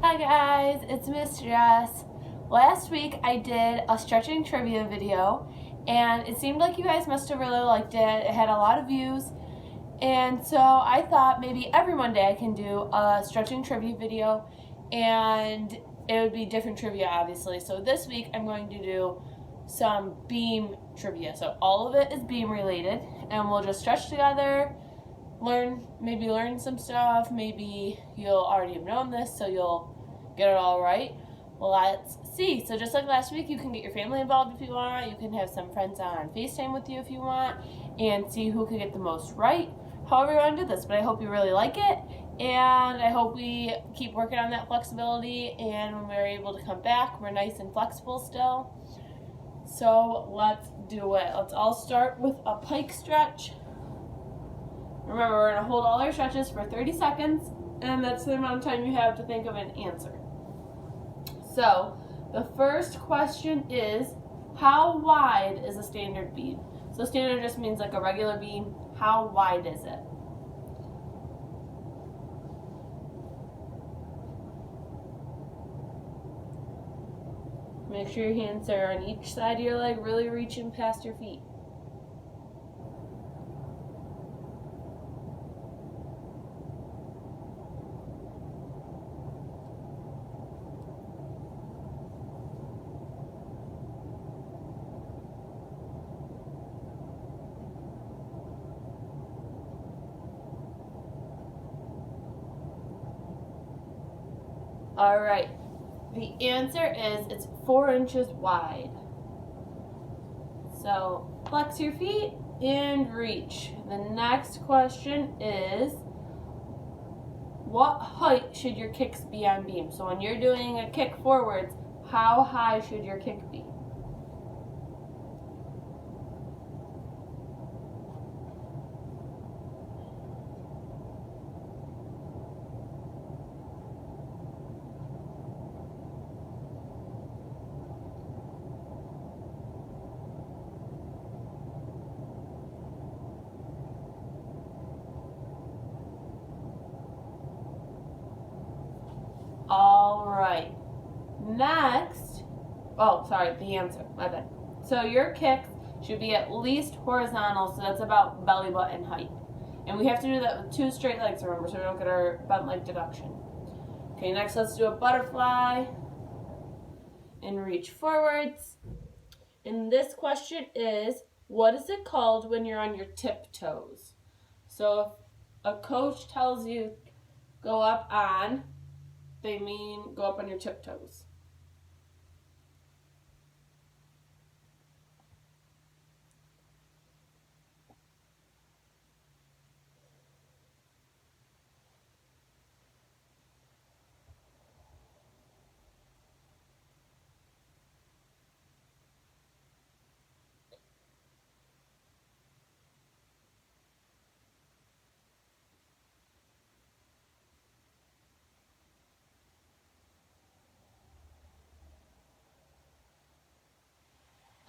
Hi guys, it's Miss Jess. Last week I did a stretching trivia video and it seemed like you guys must have really liked it. It had a lot of views, and so I thought maybe every Monday I can do a stretching trivia video, and it would be different trivia obviously. So this week I'm going to do some beam trivia. So all of it is beam related and we'll just stretch together, learn some stuff. Maybe you'll already have known this, so you'll get it all right. Well, let's see. So just like last week, you can get your family involved if you want. You can have some friends on FaceTime with you if you want, and see who can get the most right. However you want to do this, but I hope you really like it, and I hope we keep working on that flexibility, and when we're able to come back, we're nice and flexible still. So let's do it. Let's all start with a pike stretch. Remember, we're going to hold all our stretches for 30 seconds, and that's the amount of time you have to think of an answer. So, the first question is, how wide is a standard beam? So standard just means like a regular beam. How wide is it? Make sure your hands are on each side of your leg, really reaching past your feet. All right, the answer is it's 4 inches wide. So flex your feet and reach. The next question is, what height should your kicks be on beam? So when you're doing a kick forwards, how high should your kick be? All right. Next, the answer, my bad. So your kicks should be at least horizontal, so that's about belly button height. And we have to do that with 2 straight legs, remember, so we don't get our bent leg deduction. Okay, next let's do a butterfly and reach forwards. And this question is, what is it called when you're on your tiptoes? So if a coach tells you go up on, they mean go up on your tiptoes.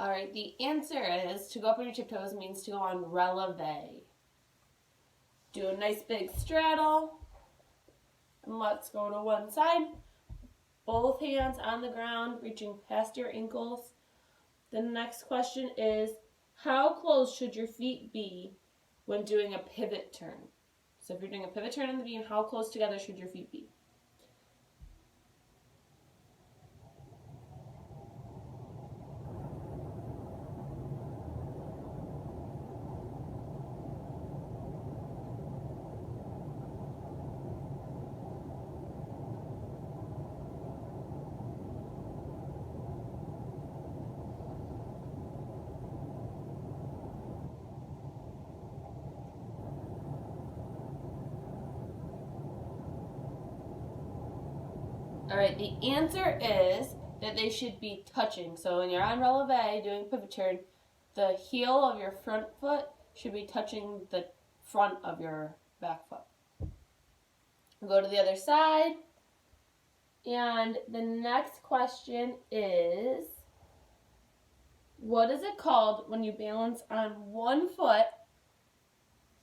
All right, the answer is to go up on your tiptoes means to go on releve. Do a nice big straddle, and let's go to one side. Both hands on the ground, reaching past your ankles. The next question is, how close should your feet be when doing a pivot turn? So if you're doing a pivot turn on the beam, how close together should your feet be? All right, the answer is that they should be touching. So when you're on releve doing pivot turn, the heel of your front foot should be touching the front of your back foot. We'll go to the other side. And the next question is, what is it called when you balance on one foot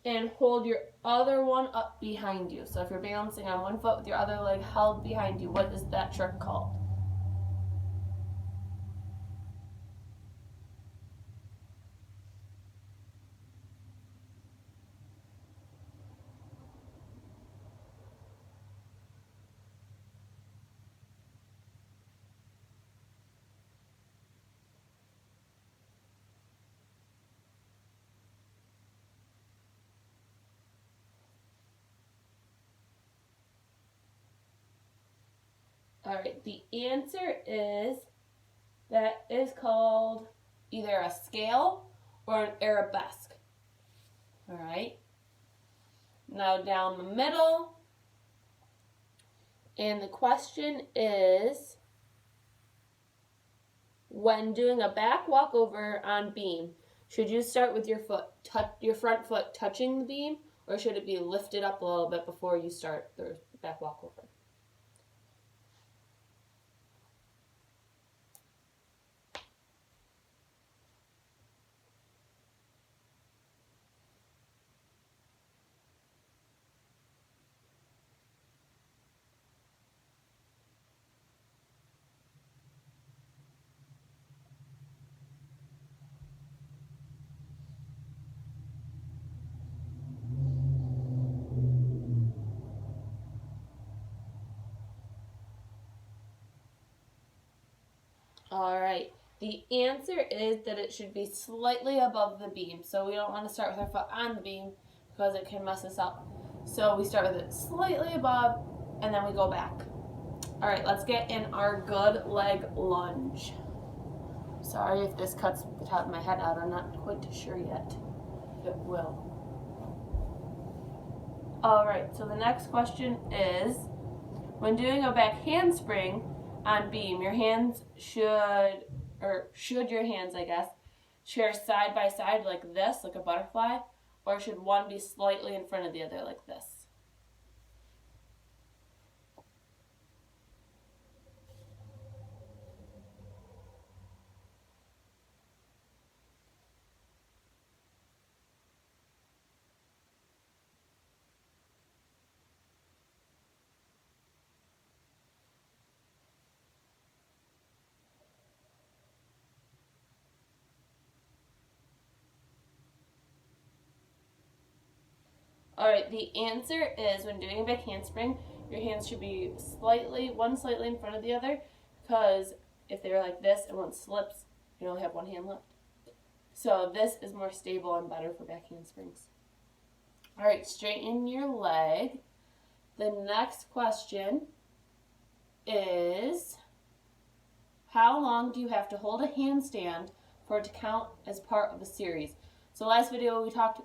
and hold your other one up behind you. So if you're balancing on one foot with your other leg held behind you, what is that trick called? All right, the answer is that is called either a scale or an arabesque. All right, now down the middle, and the question is, when doing a back walkover on beam, should you start with your front foot touching the beam, or should it be lifted up a little bit before you start the back walkover? All right, the answer is that it should be slightly above the beam. So we don't want to start with our foot on the beam because it can mess us up. So we start with it slightly above and then we go back. All right, let's get in our good leg lunge. Sorry if this cuts the top of my head out. I'm not quite sure yet. It will. All right, so the next question is, when doing a back handspring on beam, your hands should your hands, I guess, share side by side like this, like a butterfly, or should one be slightly in front of the other like this? All right, the answer is, when doing a back handspring, your hands should be one slightly in front of the other, because if they're like this and one slips, you only have one hand left. So this is more stable and better for back handsprings. All right, straighten your leg. The next question is, how long do you have to hold a handstand for it to count as part of a series? So last video we talked,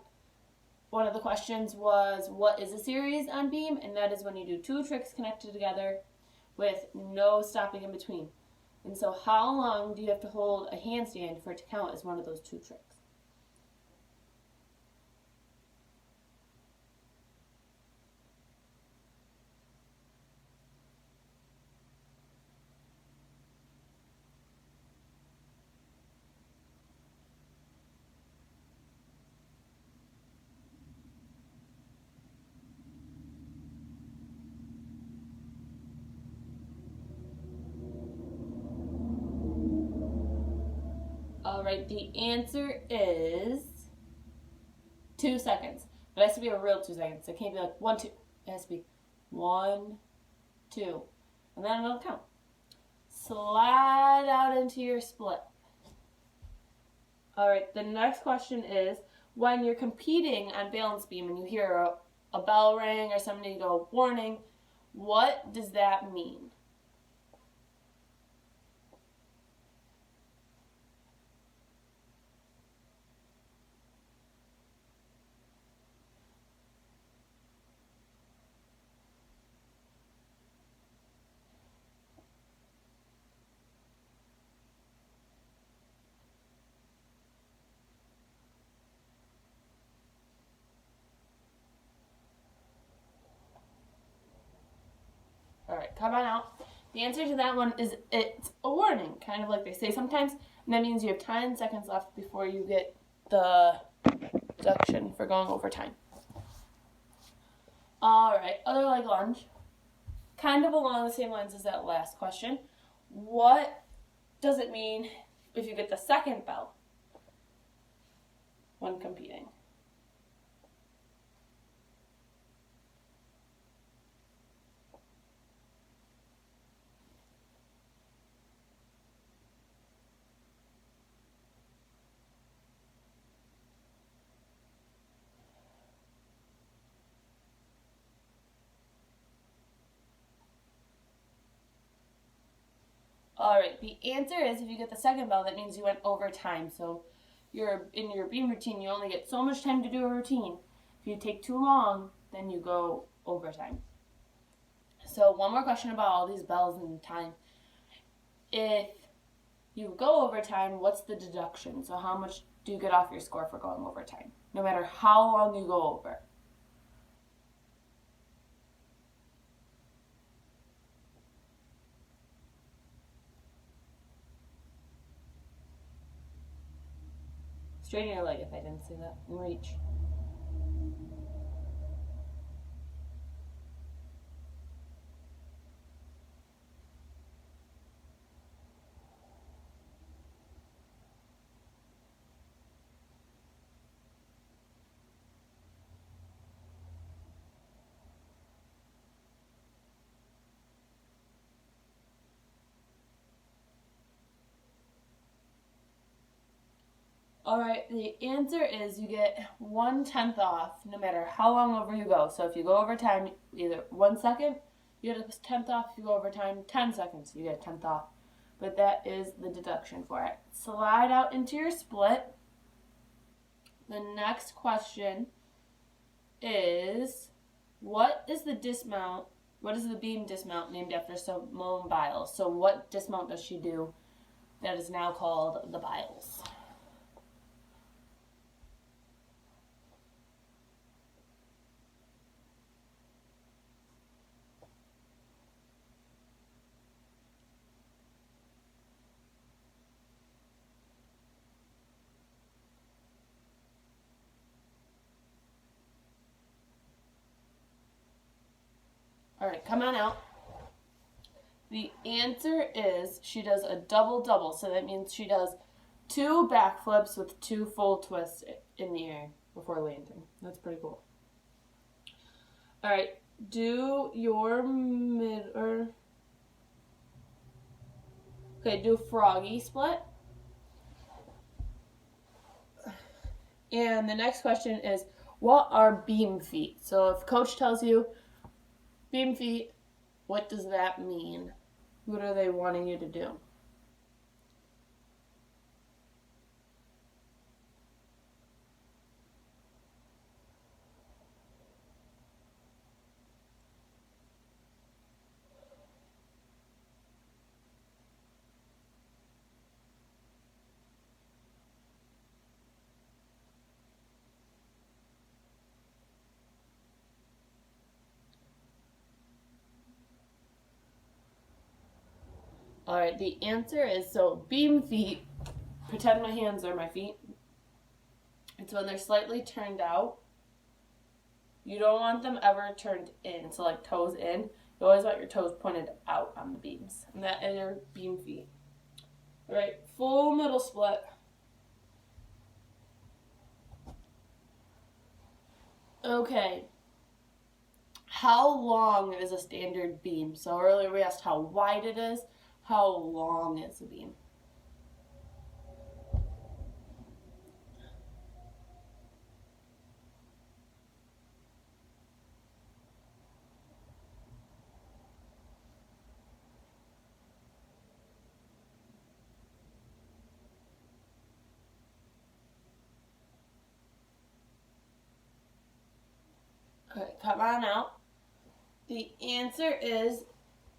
one of the questions was, what is a series on beam? And that is when you do two tricks connected together with no stopping in between. And so how long do you have to hold a handstand for it to count as one of those two tricks? All right, the answer is 2 seconds. But it has to be a real 2 seconds. It can't be like 1, 2. It has to be 1, 2. And then it'll count. Slide out into your split. All right, the next question is, when you're competing on balance beam and you hear a bell ring or somebody go, warning, what does that mean? All right, come on out. The answer to that one is, it's a warning, kind of like they say sometimes, and that means you have 10 seconds left before you get the deduction for going over time. All right, other leg lunge. Kind of along the same lines as that last question. What does it mean if you get the second bell when competing? All right, the answer is if you get the second bell, that means you went overtime. So in your beam routine, you only get so much time to do a routine. If you take too long, then you go overtime. So one more question about all these bells and time. If you go overtime, what's the deduction? So how much do you get off your score for going overtime, no matter how long you go over? Straighten your leg if I didn't say that, and reach. All right, the answer is you get 1/10 off no matter how long over you go. So if you go over time, either 1 second, you get a 10th off. If you go over time, 10 seconds, you get a 10th off. But that is the deduction for it. Slide out into your split. The next question is, what is the dismount? What is the beam dismount named after Simone Biles? So what dismount does she do that is now called the Biles? All right, come on out. The answer is she does a double-double. So that means she does 2 backflips with 2 full twists in the air before landing. That's pretty cool. All right, do your do froggy split. And the next question is, what are beam feet? So if coach tells you beam feet, what does that mean? What are they wanting you to do? All right, the answer is, so beam feet, pretend my hands are my feet. It's when they're slightly turned out. You don't want them ever turned in, so like toes in. You always want your toes pointed out on the beams. And that is your beam feet. All right, full middle split. Okay. How long is a standard beam? So earlier we asked how wide it is. How long is a beam? Okay, come on out. The answer is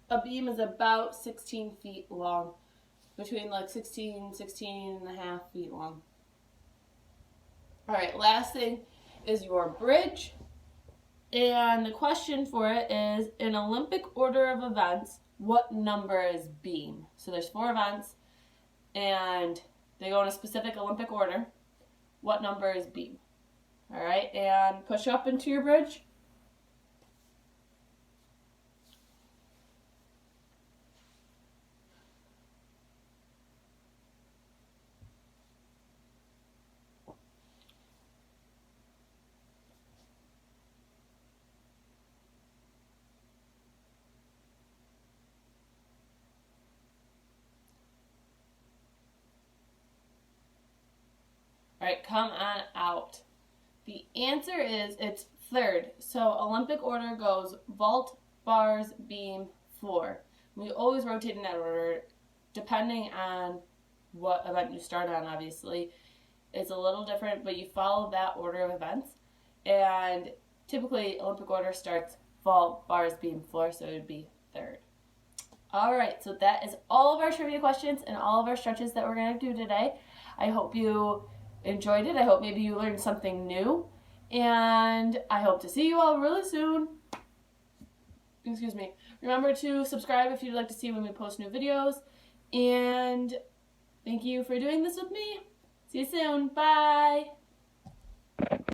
a beam is about 16 feet long, between like 16 and a half feet long. All right, last thing is your bridge. And the question for it is, in Olympic order of events, what number is beam? So there's 4 events, and they go in a specific Olympic order. What number is beam? All right, and push up into your bridge. All right, come on out. The answer is it's third. So Olympic order goes vault, bars, beam, floor. We always rotate in that order depending on what event you start on, obviously. It's a little different, but you follow that order of events. And typically Olympic order starts vault, bars, beam, floor, so it would be third. All right, so that is all of our trivia questions and all of our stretches that we're going to do today. I hope you enjoyed it. I hope maybe you learned something new. And I hope to see you all really soon. Excuse me. Remember to subscribe if you'd like to see when we post new videos. And thank you for doing this with me. See you soon. Bye.